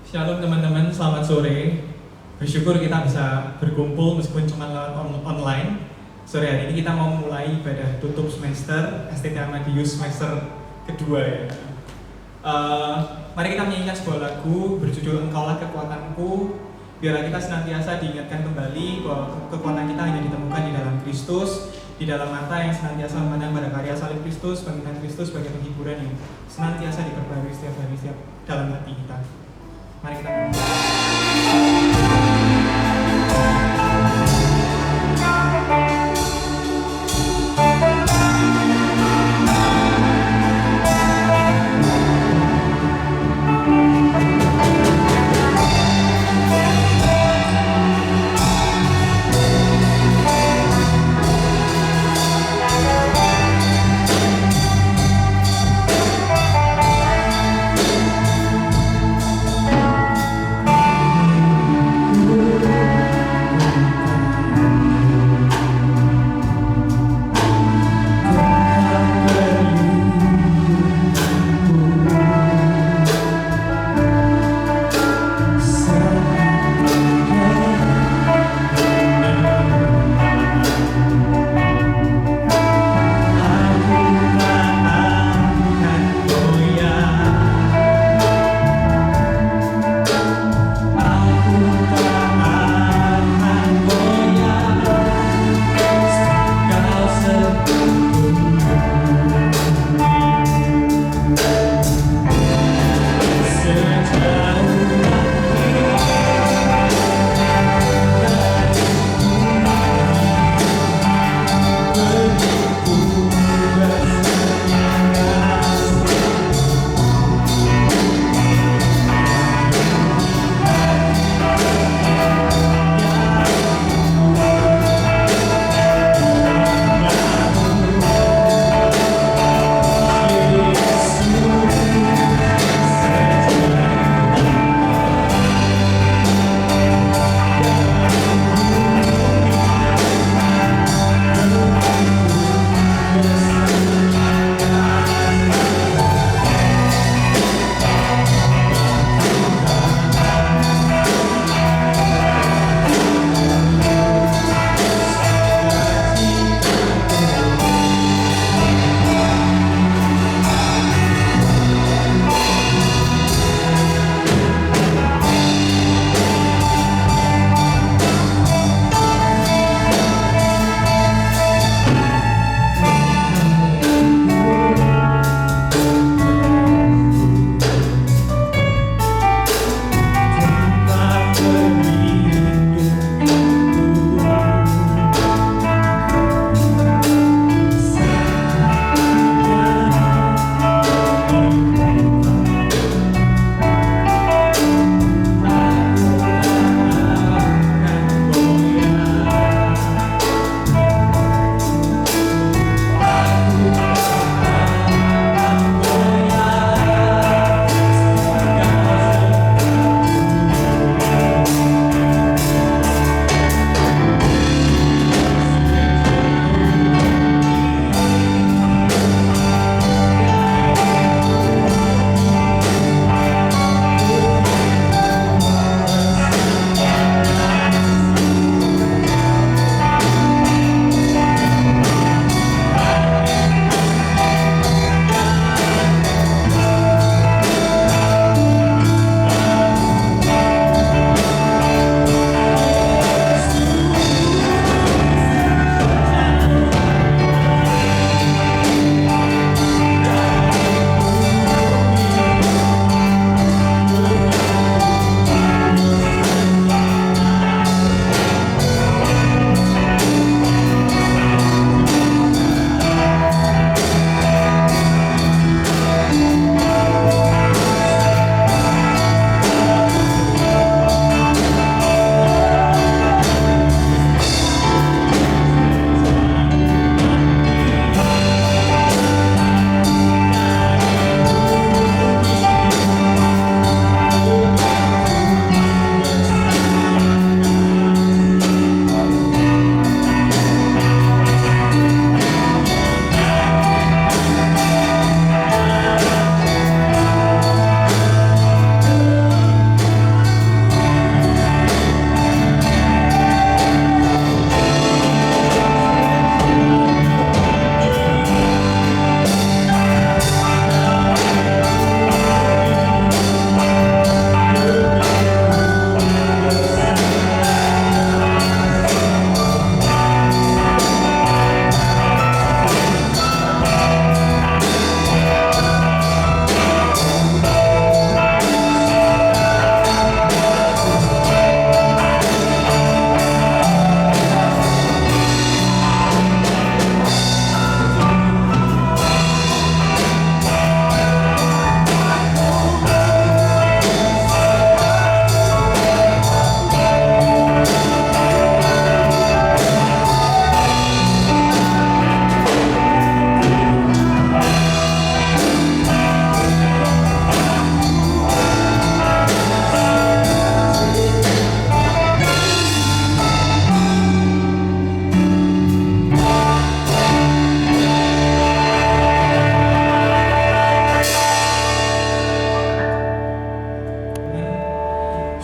Shalom teman-teman, selamat sore. Bersyukur kita bisa berkumpul meskipun cuma lewat online. Sore hari ini kita mau mulai ibadah tutup semester STT Amadius semester kedua ya. Mari kita menyanyikan sebuah lagu berjudul Engkaulah Kekuatanku. Biar kita senantiasa diingatkan kembali bahwa kekuatan kita hanya ditemukan di dalam Kristus, di dalam mata yang senantiasa memandang pada karya salib Kristus, bangkitan Kristus sebagai penghiburan yang senantiasa diperbarui setiap hari, setiap dalam hati kita. Mari kita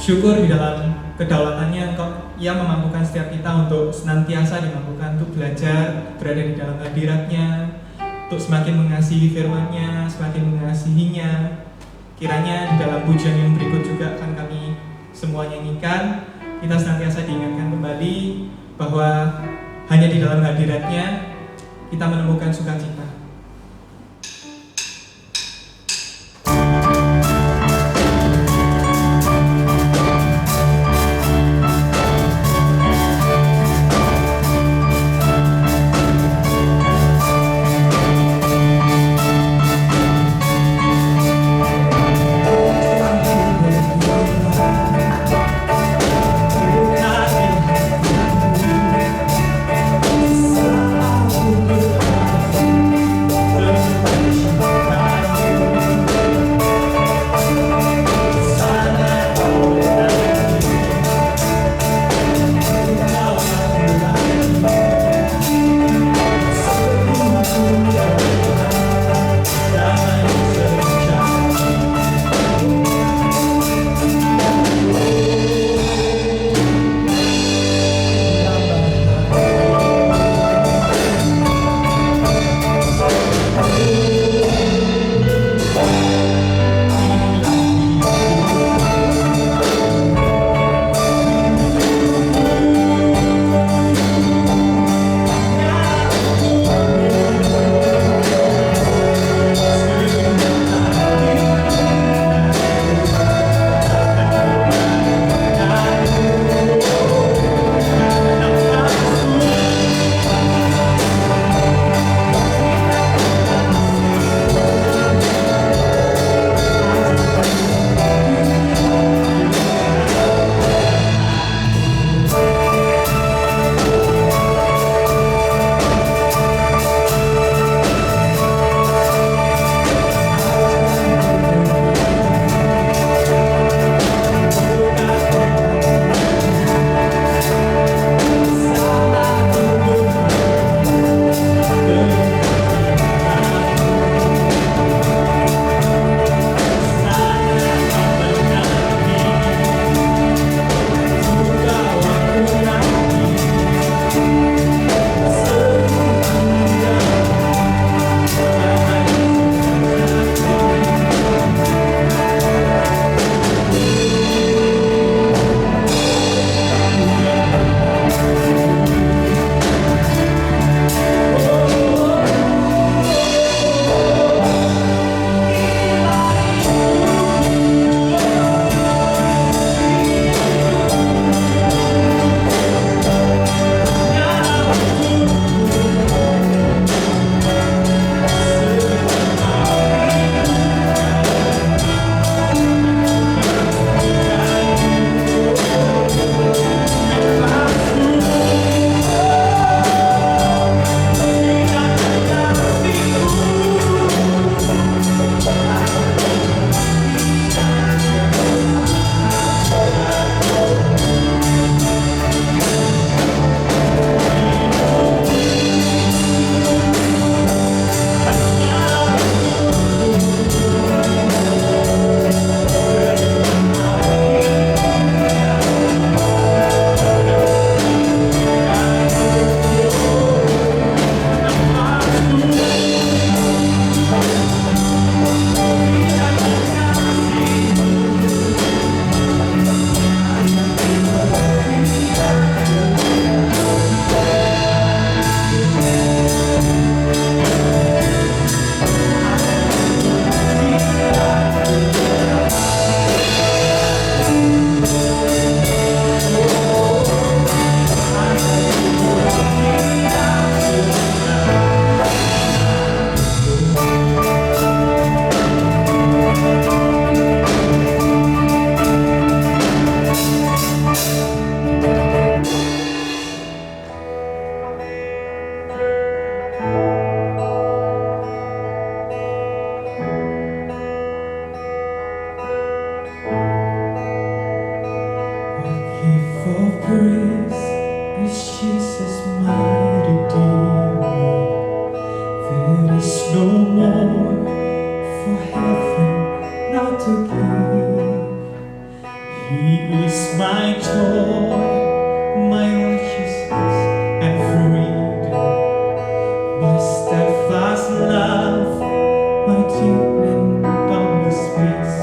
syukur di dalam kedaulatannya Ia memampukan setiap kita untuk senantiasa dimampukan untuk belajar, berada di dalam hadiratnya, untuk semakin mengasihi firman-Nya, semakin mengasihinya. Kiranya di dalam pujian yang berikut juga akan kami semua nyanyikan, kita senantiasa diingatkan kembali bahwa hanya di dalam hadirat-Nya kita menemukan sukacita. He is my joy, my righteousness and freedom, my steadfast love, my deep and boundless peace.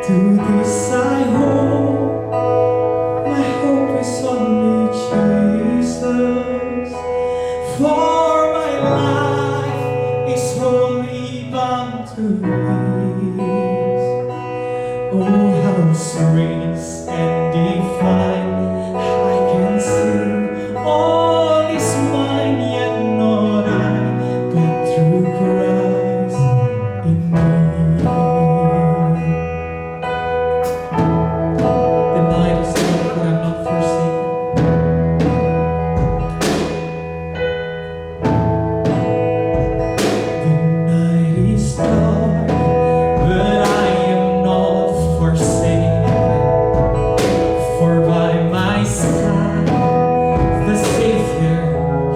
To this I hope, my hope is only Jesus. For my life is wholly bound to His. Oh, how sweet and divine, I can sing, all is mine, yet not I, but through Christ in me. The night is dark, but I'm not forsaken. The night is dark, but I am not forsaken. For by my side, the Savior,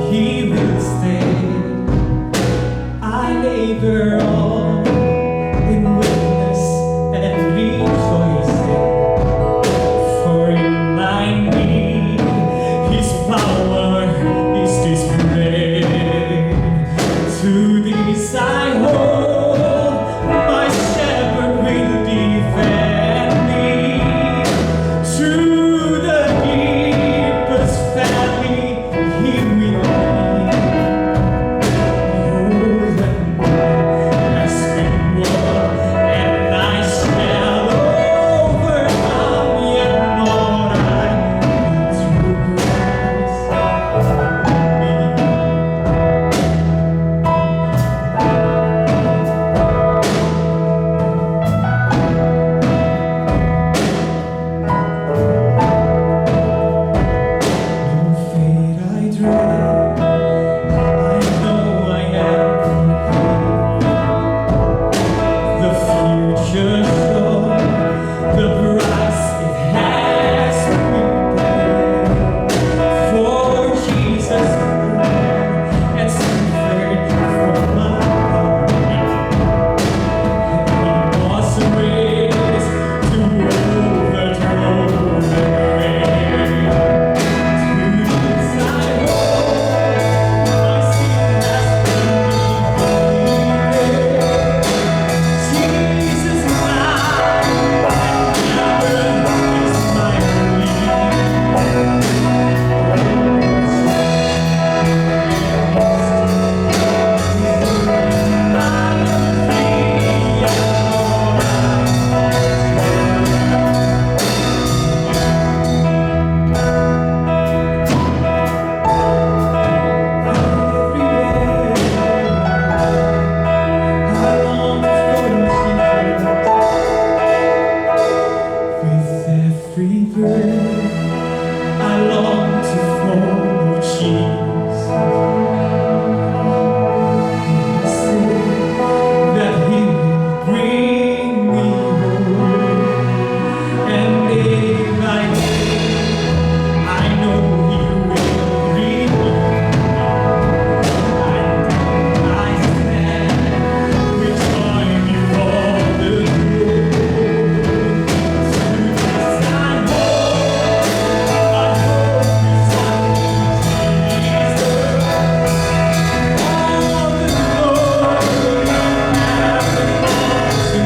He will stay. I labor on in witness and rejoicing. For in my need, His power is displayed. To this I hold, my shepherd will defend me. Through the deepest valley, He will lead. Behold, the night has been won, and I shall overcome, yet not I, but through Christ in me. No fate I dread, I know I am forgiven. The future sure, the price it has been paid. For Jesus bled and suffered for my part. He was raised to overthrow the grave. To this I hold, my sin has been defeated. Jesus mine, and never is my with every breath, I long to follow Jesus. He said that He will bring me home, and day by day, I know He will renew. And I stand with joy before the throne. To this I hold, my hope is only Jesus. All the glory and belongs to Him.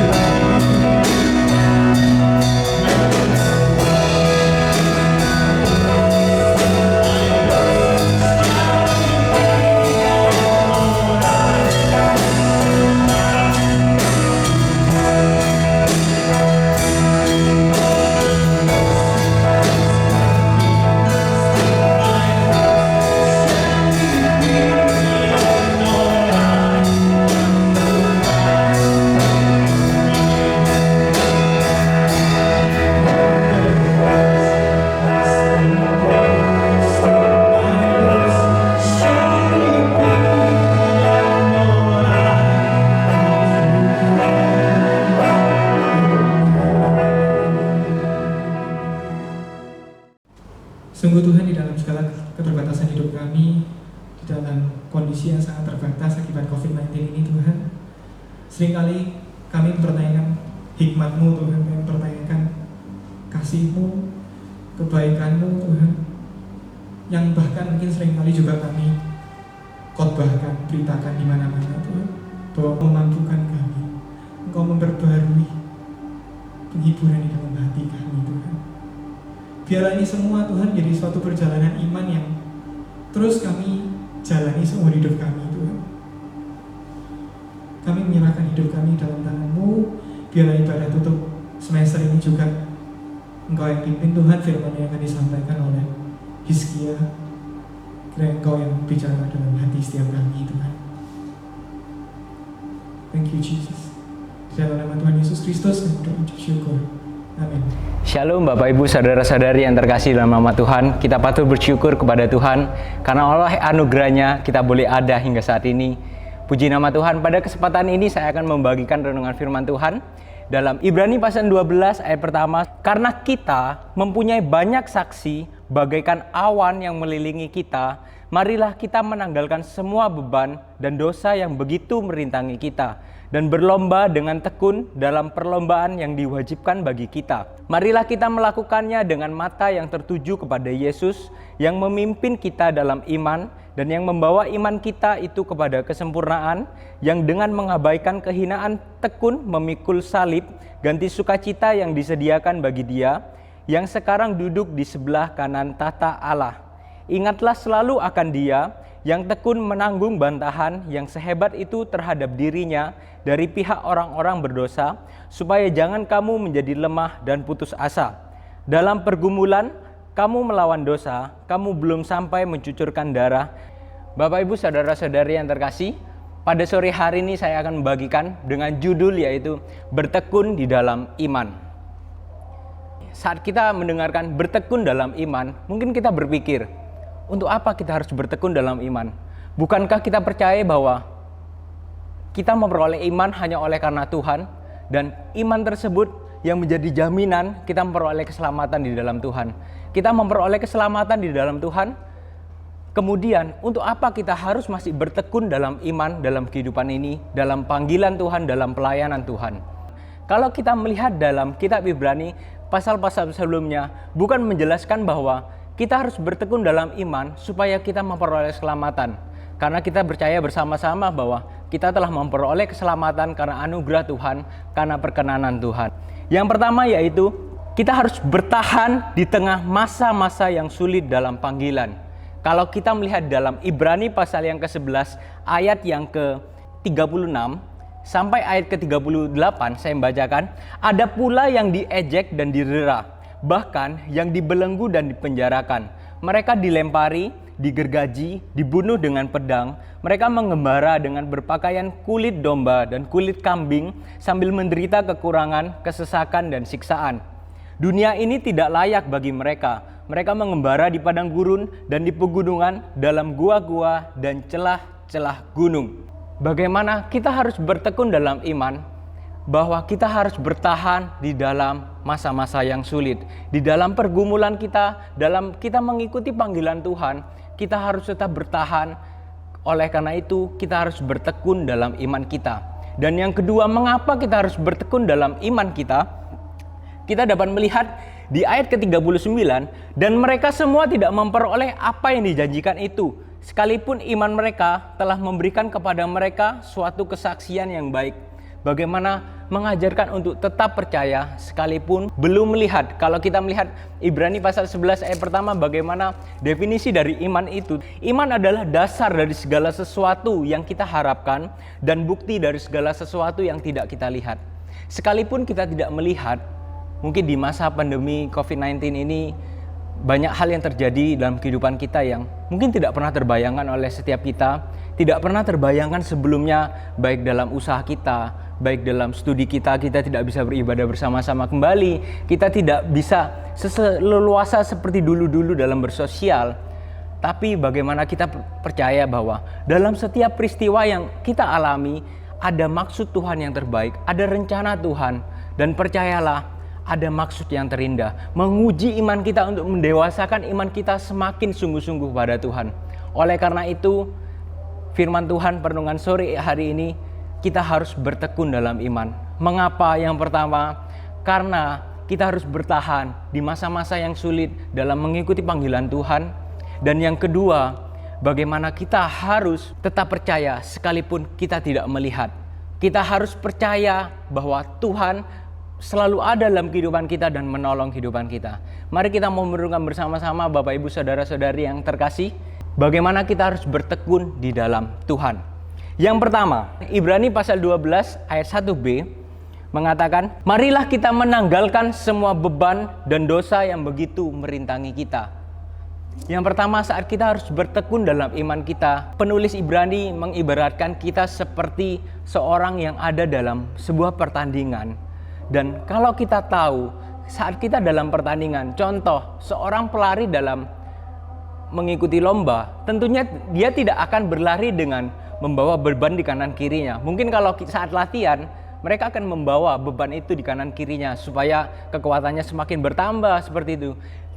Sungguh Tuhan, di dalam segala keterbatasan hidup kami, di dalam kondisi yang sangat terbatas akibat COVID-19 ini Tuhan, seringkali kami mempertanyakan hikmat-Mu Tuhan, kami mempertanyakan kasih-Mu, kebaikan-Mu Tuhan, yang bahkan mungkin seringkali juga kami khotbahkan, beritakan di mana-mana Tuhan, bahwa memampukan kami, Engkau memperbarui penghiburan di dalam hati kami Tuhan. Biarlah ini semua Tuhan jadi suatu perjalanan iman yang terus kami jalani seumur hidup kami Tuhan. Kami menyerahkan hidup kami dalam tangan-Mu. Biarlah ibadah tutup semester ini juga Engkau yang pimpin Tuhan, firman yang akan disampaikan oleh Hizkia. Kiranya Engkau yang bicara dalam hati setiap kami Tuhan. Thank you Jesus. Dalam nama Tuhan Yesus Kristus kami berucap syukur. Amin. Shalom Bapak Ibu Saudara-saudari yang terkasih dalam nama Tuhan. Kita patut bersyukur kepada Tuhan karena oleh anugerahnya kita boleh ada hingga saat ini. Puji nama Tuhan. Pada kesempatan ini saya akan membagikan renungan firman Tuhan dalam Ibrani pasal 12 ayat pertama. Karena kita mempunyai banyak saksi bagaikan awan yang melilingi kita, marilah kita menanggalkan semua beban dan dosa yang begitu merintangi kita, dan berlomba dengan tekun dalam perlombaan yang diwajibkan bagi kita. Marilah kita melakukannya dengan mata yang tertuju kepada Yesus yang memimpin kita dalam iman dan yang membawa iman kita itu kepada kesempurnaan, yang dengan mengabaikan kehinaan tekun memikul salib, ganti sukacita yang disediakan bagi Dia yang sekarang duduk di sebelah kanan tahta Allah. Ingatlah selalu akan Dia yang tekun menanggung bantahan yang sehebat itu terhadap dirinya dari pihak orang-orang berdosa, supaya jangan kamu menjadi lemah dan putus asa. Dalam pergumulan kamu melawan dosa, kamu belum sampai mencucurkan darah. Bapak Ibu Saudara-saudari yang terkasih, pada sore hari ini saya akan membagikan dengan judul yaitu bertekun di dalam iman. Saat kita mendengarkan bertekun dalam iman, mungkin kita berpikir, untuk apa kita harus bertekun dalam iman? Bukankah kita percaya bahwa kita memperoleh iman hanya oleh karena Tuhan, dan iman tersebut yang menjadi jaminan kita memperoleh keselamatan di dalam Tuhan. Kita memperoleh keselamatan di dalam Tuhan. Kemudian untuk apa kita harus masih bertekun dalam iman dalam kehidupan ini, dalam panggilan Tuhan, dalam pelayanan Tuhan? Kalau kita melihat dalam kitab Ibrani, pasal-pasal sebelumnya bukan menjelaskan bahwa kita harus bertekun dalam iman supaya kita memperoleh keselamatan. Karena kita percaya bersama-sama bahwa kita telah memperoleh keselamatan karena anugerah Tuhan, karena perkenanan Tuhan. Yang pertama yaitu kita harus bertahan di tengah masa-masa yang sulit dalam panggilan. Kalau kita melihat dalam Ibrani pasal yang ke-11 ayat yang ke-36 sampai ayat ke-38 saya membacakan, ada pula yang diejek dan didera, bahkan yang dibelenggu dan dipenjarakan. Mereka dilempari, digergaji, dibunuh dengan pedang. Mereka mengembara dengan berpakaian kulit domba dan kulit kambing sambil menderita kekurangan, kesesakan, dan siksaan. Dunia ini tidak layak bagi mereka. Mereka mengembara di padang gurun dan di pegunungan, dalam gua-gua dan celah-celah gunung. Bagaimana kita harus bertekun dalam iman, bahwa kita harus bertahan di dalam masa-masa yang sulit. Di dalam pergumulan kita, dalam kita mengikuti panggilan Tuhan, kita harus tetap bertahan. Oleh karena itu, kita harus bertekun dalam iman kita. Dan yang kedua, mengapa kita harus bertekun dalam iman kita? Kita dapat melihat di ayat ke-39, dan mereka semua tidak memperoleh apa yang dijanjikan itu, sekalipun iman mereka telah memberikan kepada mereka suatu kesaksian yang baik. Bagaimana mengajarkan untuk tetap percaya sekalipun belum melihat. Kalau kita melihat Ibrani pasal 11 ayat pertama, bagaimana definisi dari iman itu. Iman adalah dasar dari segala sesuatu yang kita harapkan dan bukti dari segala sesuatu yang tidak kita lihat. Sekalipun kita tidak melihat, mungkin di masa pandemi COVID-19 ini banyak hal yang terjadi dalam kehidupan kita yang mungkin tidak pernah terbayangkan oleh setiap kita, tidak pernah terbayangkan sebelumnya, baik dalam usaha kita, baik dalam studi kita tidak bisa beribadah bersama-sama kembali, kita tidak bisa leluasa seperti dulu-dulu dalam bersosial. Tapi bagaimana kita percaya bahwa dalam setiap peristiwa yang kita alami, ada maksud Tuhan yang terbaik, ada rencana Tuhan, dan percayalah, ada maksud yang terindah, menguji iman kita untuk mendewasakan iman kita semakin sungguh-sungguh pada Tuhan. Oleh karena itu, firman Tuhan perenungan sore hari ini, kita harus bertekun dalam iman. Mengapa? Yang pertama, karena kita harus bertahan di masa-masa yang sulit dalam mengikuti panggilan Tuhan. Dan yang kedua, bagaimana kita harus tetap percaya sekalipun kita tidak melihat. Kita harus percaya bahwa Tuhan selalu ada dalam kehidupan kita dan menolong kehidupan kita. Mari kita mau merenungkan bersama-sama Bapak Ibu Saudara-saudari yang terkasih, bagaimana kita harus bertekun di dalam Tuhan. Yang pertama, Ibrani pasal 12 ayat 1b mengatakan, marilah kita menanggalkan semua beban dan dosa yang begitu merintangi kita. Yang pertama, saat kita harus bertekun dalam iman kita, penulis Ibrani mengibaratkan kita seperti seorang yang ada dalam sebuah pertandingan. Dan kalau kita tahu, saat kita dalam pertandingan, contoh seorang pelari dalam mengikuti lomba, tentunya dia tidak akan berlari dengan membawa beban di kanan kirinya. Mungkin kalau saat latihan, mereka akan membawa beban itu di kanan kirinya supaya kekuatannya semakin bertambah seperti itu.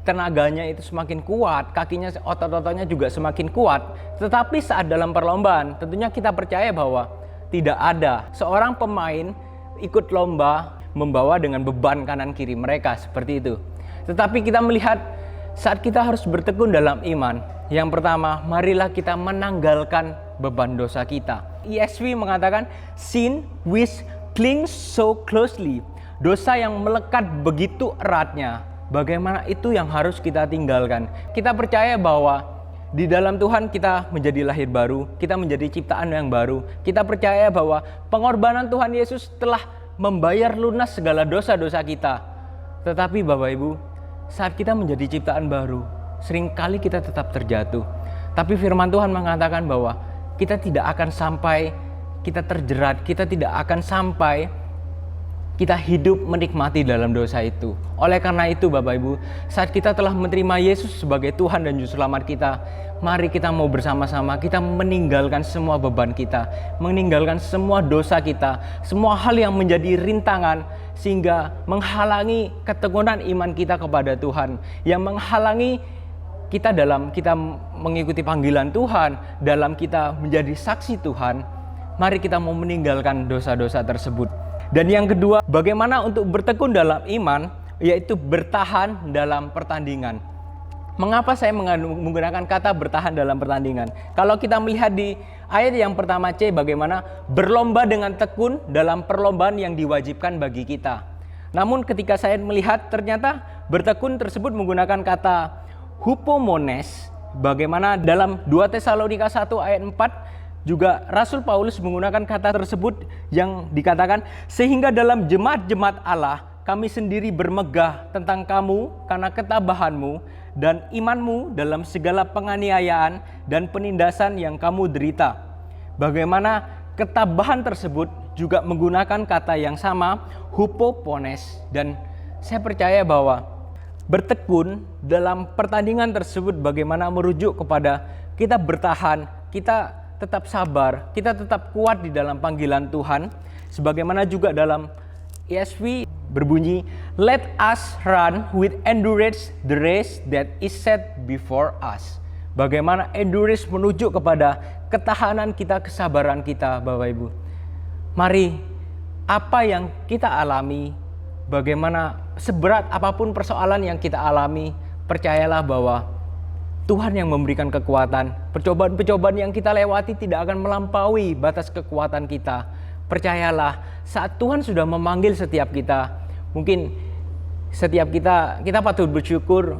Tenaganya itu semakin kuat, kakinya, otot-ototnya juga semakin kuat. Tetapi saat dalam perlombaan, tentunya kita percaya bahwa tidak ada seorang pemain ikut lomba membawa dengan beban kanan kiri mereka seperti itu. Tetapi kita melihat saat kita harus bertekun dalam iman, yang pertama, marilah kita menanggalkan beban dosa kita. ESV mengatakan, sin which clings so closely, dosa yang melekat begitu eratnya. Bagaimana itu yang harus kita tinggalkan? Kita percaya bahwa di dalam Tuhan kita menjadi lahir baru, kita menjadi ciptaan yang baru. Kita percaya bahwa pengorbanan Tuhan Yesus telah membayar lunas segala dosa-dosa kita. Tetapi Bapak Ibu, saat kita menjadi ciptaan baru, seringkali kita tetap terjatuh. Tapi firman Tuhan mengatakan bahwa kita tidak akan sampai kita terjerat, kita tidak akan sampai kita hidup menikmati dalam dosa itu. Oleh karena itu Bapak Ibu, saat kita telah menerima Yesus sebagai Tuhan dan Juru Selamat kita, mari kita mau bersama-sama kita meninggalkan semua beban kita, meninggalkan semua dosa kita, semua hal yang menjadi rintangan sehingga menghalangi ketekunan iman kita kepada Tuhan, yang menghalangi kita dalam kita mengikuti panggilan Tuhan, dalam kita menjadi saksi Tuhan. Mari kita mau meninggalkan dosa-dosa tersebut. Dan yang kedua, bagaimana untuk bertekun dalam iman, yaitu bertahan dalam pertandingan. Mengapa saya menggunakan kata bertahan dalam pertandingan? Kalau kita melihat di ayat yang pertama C, bagaimana berlomba dengan tekun dalam perlombaan yang diwajibkan bagi kita. Namun ketika saya melihat ternyata bertekun tersebut menggunakan kata hupomones, bagaimana dalam 2 Tesalonika 1 ayat 4 juga Rasul Paulus menggunakan kata tersebut yang dikatakan, sehingga dalam jemaat-jemaat Allah kami sendiri bermegah tentang kamu karena ketabahanmu dan imanmu dalam segala penganiayaan dan penindasan yang kamu derita. Bagaimana ketabahan tersebut juga menggunakan kata yang sama, hupopones. Dan saya percaya bahwa bertekun dalam pertandingan tersebut bagaimana merujuk kepada kita bertahan, kita tetap sabar, kita tetap kuat di dalam panggilan Tuhan. Sebagaimana juga dalam ESV berbunyi, let us run with endurance the race that is set before us. Bagaimana endurance menuju kepada ketahanan kita, kesabaran kita Bapak Ibu. Mari, apa yang kita alami, bagaimana seberat apapun persoalan yang kita alami, percayalah bahwa Tuhan yang memberikan kekuatan. Percobaan-percobaan yang kita lewati tidak akan melampaui batas kekuatan kita. Percayalah, saat Tuhan sudah memanggil setiap kita, mungkin setiap kita patut bersyukur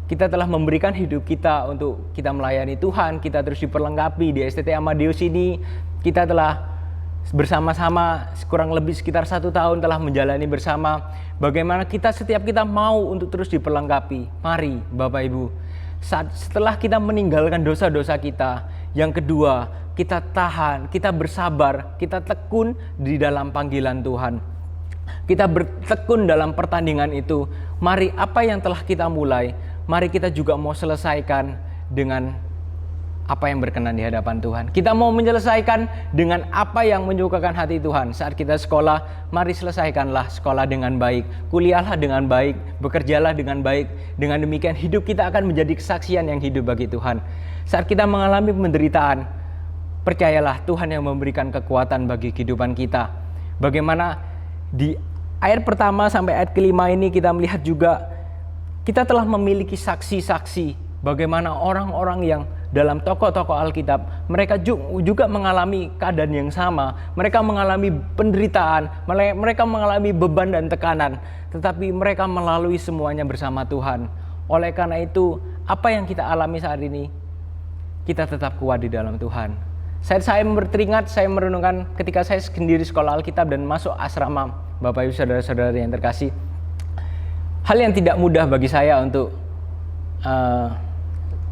kita telah memberikan hidup kita untuk kita melayani Tuhan. Kita terus diperlengkapi di STT Amadeus ini. Kita telah bersama-sama kurang lebih sekitar 1 tahun telah menjalani bersama. Bagaimana setiap kita mau untuk terus diperlengkapi. Mari Bapak Ibu, setelah kita meninggalkan dosa-dosa kita, yang kedua, kita tahan, kita bersabar, kita tekun di dalam panggilan Tuhan. Kita bertekun dalam pertandingan itu. Mari apa yang telah kita mulai, mari kita juga mau selesaikan dengan apa yang berkenan di hadapan Tuhan. Kita mau menyelesaikan dengan apa yang menyukakan hati Tuhan. Saat kita sekolah, mari selesaikanlah sekolah dengan baik, kuliahlah dengan baik, bekerjalah dengan baik. Dengan demikian hidup kita akan menjadi kesaksian yang hidup bagi Tuhan. Saat kita mengalami penderitaan, percayalah Tuhan yang memberikan kekuatan bagi kehidupan kita. Bagaimana di ayat pertama sampai ayat kelima ini kita melihat juga kita telah memiliki saksi-saksi bagaimana orang-orang yang dalam tokoh-tokoh Alkitab mereka juga mengalami keadaan yang sama. Mereka mengalami penderitaan, mereka mengalami beban dan tekanan, tetapi mereka melalui semuanya bersama Tuhan. Oleh karena itu, apa yang kita alami saat ini, kita tetap kuat di dalam Tuhan. Saya teringat, saya merenungkan ketika saya sendiri sekolah Alkitab dan masuk asrama, Bapak Ibu Saudara-saudari yang terkasih. Hal yang tidak mudah bagi saya untuk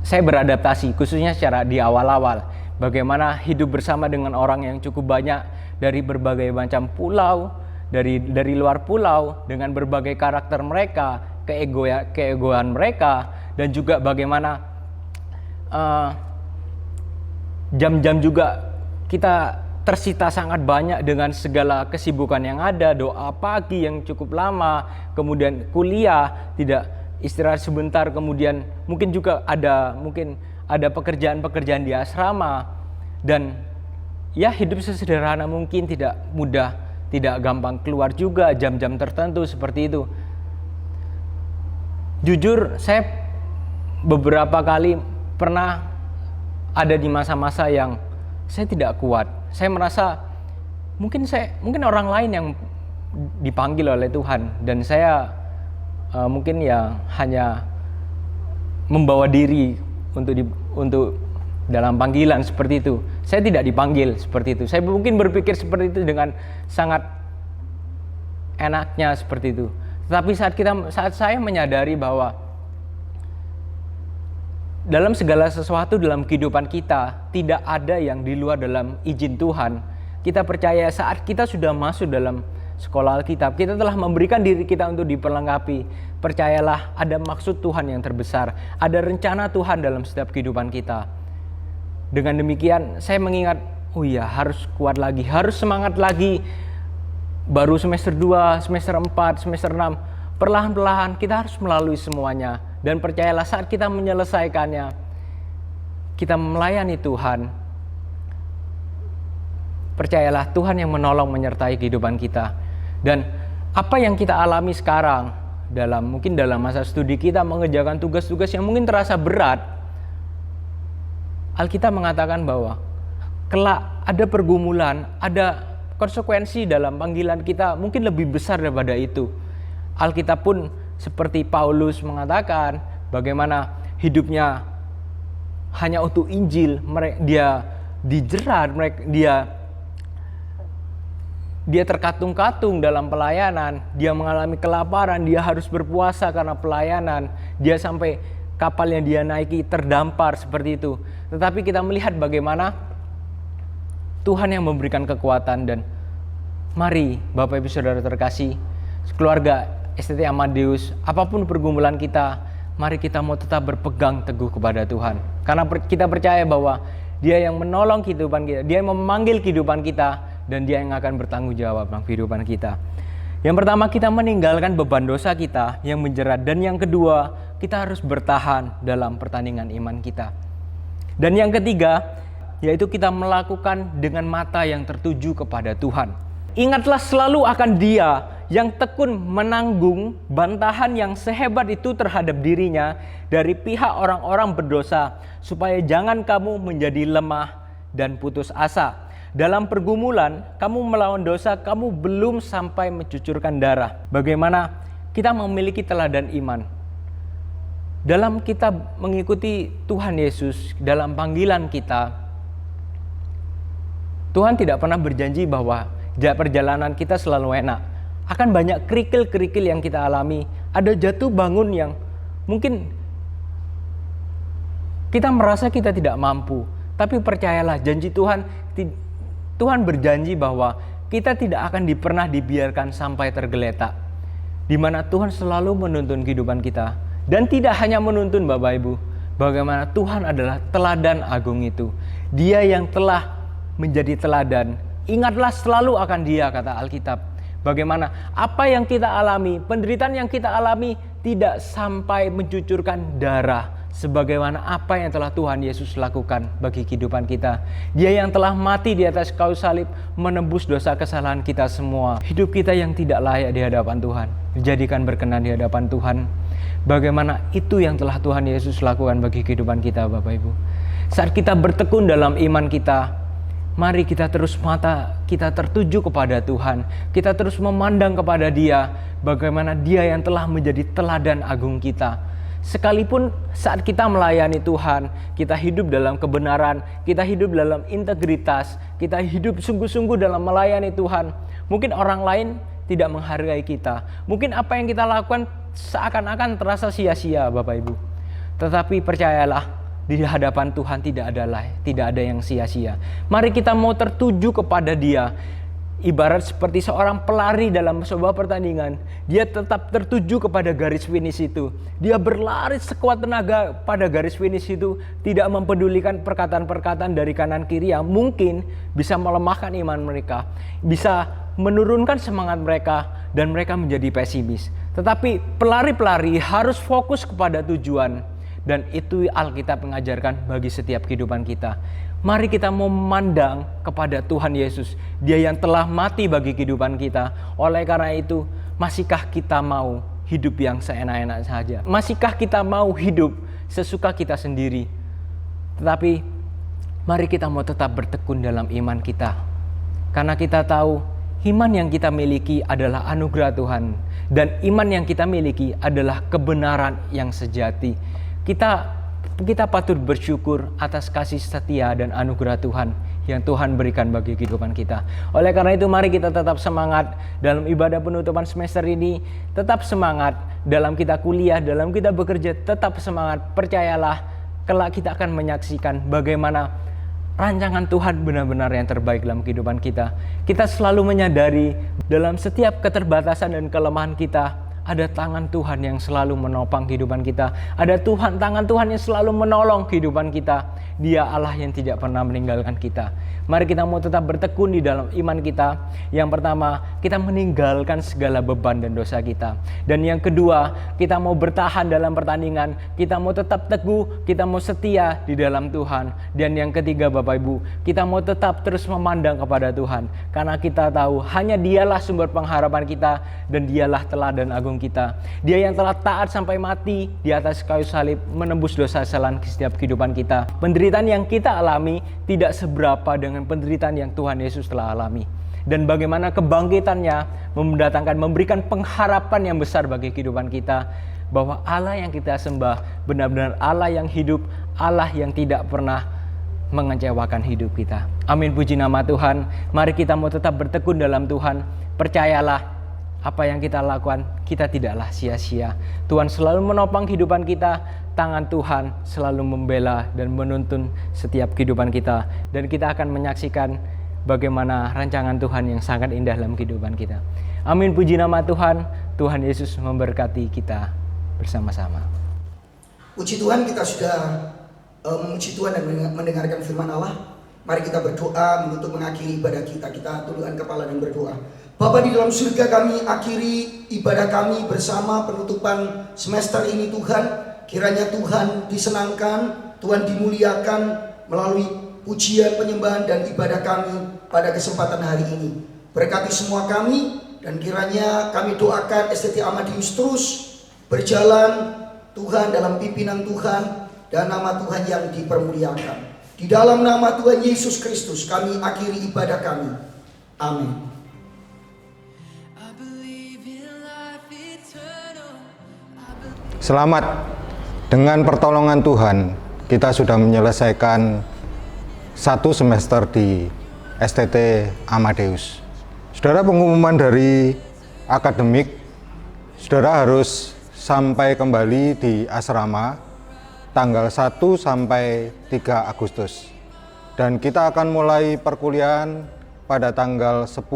saya beradaptasi, khususnya secara di awal-awal. Bagaimana hidup bersama dengan orang yang cukup banyak dari berbagai macam pulau, dari luar pulau, dengan berbagai karakter mereka, keegoan mereka, dan juga bagaimana jam-jam juga kita tersita sangat banyak dengan segala kesibukan yang ada, doa pagi yang cukup lama, kemudian kuliah, tidak istirahat sebentar, kemudian mungkin ada pekerjaan-pekerjaan di asrama, dan ya hidup sesederhana mungkin, tidak mudah, tidak gampang keluar juga jam-jam tertentu seperti itu. Jujur, saya beberapa kali pernah ada di masa-masa yang saya tidak kuat. Saya merasa mungkin orang lain yang dipanggil oleh Tuhan, dan saya mungkin ya hanya membawa diri untuk dalam panggilan seperti itu. Saya tidak dipanggil seperti itu. Saya mungkin berpikir seperti itu dengan sangat enaknya seperti itu. Tetapi saat saya menyadari bahwa dalam segala sesuatu dalam kehidupan kita tidak ada yang di luar dalam izin Tuhan. Kita percaya saat kita sudah masuk dalam sekolah Alkitab, kita telah memberikan diri kita untuk diperlengkapi. Percayalah, ada maksud Tuhan yang terbesar, ada rencana Tuhan dalam setiap kehidupan kita. Dengan demikian saya mengingat, oh iya, harus kuat lagi, harus semangat lagi. Baru semester 2, semester 4, semester 6, perlahan-lahan kita harus melalui semuanya. Dan percayalah, saat kita menyelesaikannya, kita melayani Tuhan. Percayalah, Tuhan yang menolong menyertai kehidupan kita. Dan apa yang kita alami sekarang, mungkin dalam masa studi kita mengerjakan tugas-tugas yang mungkin terasa berat, Alkitab mengatakan bahwa kelak ada pergumulan, ada konsekuensi dalam panggilan kita mungkin lebih besar daripada itu. Alkitab pun seperti Paulus mengatakan bagaimana hidupnya hanya untuk Injil, dia dijerat, dia terkatung-katung dalam pelayanan, dia mengalami kelaparan, dia harus berpuasa karena pelayanan, dia sampai kapal yang dia naiki terdampar seperti itu. Tetapi kita melihat bagaimana Tuhan yang memberikan kekuatan, dan mari Bapak Ibu Saudara terkasih, keluarga STT Amadeus, apapun pergumulan kita, mari kita mau tetap berpegang teguh kepada Tuhan. Karena kita percaya bahwa Dia yang menolong kehidupan kita, Dia yang memanggil kehidupan kita, dan Dia yang akan bertanggung jawab dalam kehidupan kita. Yang pertama, kita meninggalkan beban dosa kita yang menjerat, dan yang kedua, kita harus bertahan dalam pertandingan iman kita. Dan yang ketiga, yaitu kita melakukan dengan mata yang tertuju kepada Tuhan. Ingatlah selalu akan Dia yang tekun menanggung bantahan yang sehebat itu terhadap dirinya dari pihak orang-orang berdosa, supaya jangan kamu menjadi lemah dan putus asa. Dalam pergumulan, kamu melawan dosa, kamu belum sampai mencucurkan darah. Bagaimana kita memiliki teladan iman? Dalam kita mengikuti Tuhan Yesus, dalam panggilan kita, Tuhan tidak pernah berjanji bahwa perjalanan kita selalu enak. Akan banyak kerikil-kerikil yang kita alami. Ada jatuh bangun yang mungkin kita merasa kita tidak mampu. Tapi percayalah, janji Tuhan berjanji bahwa kita tidak akan pernah dibiarkan sampai tergeletak. Di mana Tuhan selalu menuntun kehidupan kita. Dan tidak hanya menuntun Bapak Ibu. Bagaimana Tuhan adalah teladan agung itu. Dia yang telah menjadi teladan. Ingatlah selalu akan Dia, kata Alkitab. Bagaimana apa yang kita alami, penderitaan yang kita alami tidak sampai mencucurkan darah, sebagaimana apa yang telah Tuhan Yesus lakukan bagi kehidupan kita. Dia yang telah mati di atas kayu salib menembus dosa kesalahan kita semua. Hidup kita yang tidak layak di hadapan Tuhan dijadikan berkenan di hadapan Tuhan. Bagaimana itu yang telah Tuhan Yesus lakukan bagi kehidupan kita, Bapak Ibu. Saat kita bertekun dalam iman kita, mari kita terus mata kita tertuju kepada Tuhan. Kita terus memandang kepada Dia, bagaimana Dia yang telah menjadi teladan agung kita. Sekalipun saat kita melayani Tuhan, kita hidup dalam kebenaran, kita hidup dalam integritas, kita hidup sungguh-sungguh dalam melayani Tuhan. Mungkin orang lain tidak menghargai kita. Mungkin apa yang kita lakukan seakan-akan terasa sia-sia, Bapak Ibu. Tetapi percayalah, di hadapan Tuhan tidak ada yang sia-sia. Mari kita mau tertuju kepada Dia. Ibarat seperti seorang pelari dalam sebuah pertandingan, dia tetap tertuju kepada garis finish itu. Dia berlari sekuat tenaga pada garis finish itu, tidak mempedulikan perkataan-perkataan dari kanan kiri yang mungkin bisa melemahkan iman mereka, bisa menurunkan semangat mereka, dan mereka menjadi pesimis. Tetapi pelari-pelari harus fokus kepada tujuan, dan itu Alkitab mengajarkan bagi setiap kehidupan kita. Mari kita memandang kepada Tuhan Yesus, Dia yang telah mati bagi kehidupan kita. Oleh karena itu, masihkah kita mau hidup yang seenak-enak saja? Masihkah kita mau hidup sesuka kita sendiri? Tetapi mari kita mau tetap bertekun dalam iman kita. Karena kita tahu iman yang kita miliki adalah anugerah Tuhan, dan iman yang kita miliki adalah kebenaran yang sejati. Kita patut bersyukur atas kasih setia dan anugerah Tuhan yang Tuhan berikan bagi kehidupan kita. Oleh karena itu, mari kita tetap semangat dalam ibadah penutupan semester ini. Tetap semangat dalam kita kuliah, dalam kita bekerja. Tetap semangat, percayalah, kelak kita akan menyaksikan bagaimana rancangan Tuhan benar-benar yang terbaik dalam kehidupan kita. Kita selalu menyadari dalam setiap keterbatasan dan kelemahan kita, ada tangan Tuhan yang selalu menopang kehidupan kita. Ada tangan Tuhan yang selalu menolong kehidupan kita. Dia Allah yang tidak pernah meninggalkan kita. Mari kita mau tetap bertekun di dalam iman kita. Yang pertama, kita meninggalkan segala beban dan dosa kita. Dan yang kedua, kita mau bertahan dalam pertandingan. Kita mau tetap teguh, kita mau setia di dalam Tuhan. Dan yang ketiga, Bapak Ibu, kita mau tetap terus memandang kepada Tuhan. Karena kita tahu hanya Dialah sumber pengharapan kita, dan Dialah teladan agung kita. Dia yang telah taat sampai mati di atas kayu salib, menembus dosa kesalahan setiap kehidupan kita. Penderitaan yang kita alami tidak seberapa dengan penderitaan yang Tuhan Yesus telah alami. Dan bagaimana kebangkitannya memberikan pengharapan yang besar bagi kehidupan kita, bahwa Allah yang kita sembah benar-benar Allah yang hidup, Allah yang tidak pernah mengecewakan hidup kita. Amin, puji nama Tuhan. Mari kita mau tetap bertekun dalam Tuhan. Percayalah, apa yang kita lakukan, kita tidaklah sia-sia. Tuhan selalu menopang kehidupan kita. Tangan Tuhan selalu membela dan menuntun setiap kehidupan kita. Dan kita akan menyaksikan bagaimana rancangan Tuhan yang sangat indah dalam kehidupan kita. Amin, puji nama Tuhan. Tuhan Yesus memberkati kita bersama-sama. Puji Tuhan, kita sudah memuji Tuhan dan mendengarkan firman Allah. Mari kita berdoa untuk mengakhiri ibadah kita. Kita tundukkan kepala dan berdoa. Bapa di dalam surga, kami akhiri ibadah kami bersama penutupan semester ini Tuhan. Kiranya Tuhan disenangkan, Tuhan dimuliakan melalui pujian, penyembahan dan ibadah kami pada kesempatan hari ini. Berkati semua kami, dan kiranya kami doakan STT Amadius terus berjalan Tuhan dalam pimpinan Tuhan, dan nama Tuhan yang dipermuliakan. Di dalam nama Tuhan Yesus Kristus kami akhiri ibadah kami. Amin. Selamat, dengan pertolongan Tuhan kita sudah menyelesaikan satu semester di STT Amadius. Saudara, pengumuman dari akademik, saudara harus sampai kembali di asrama tanggal 1 sampai 3 Agustus. Dan kita akan mulai perkuliahan pada tanggal 10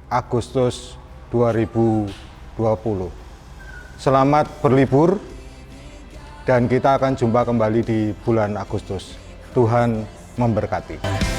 Agustus 2020. Selamat berlibur, dan kita akan jumpa kembali di bulan Agustus. Tuhan memberkati.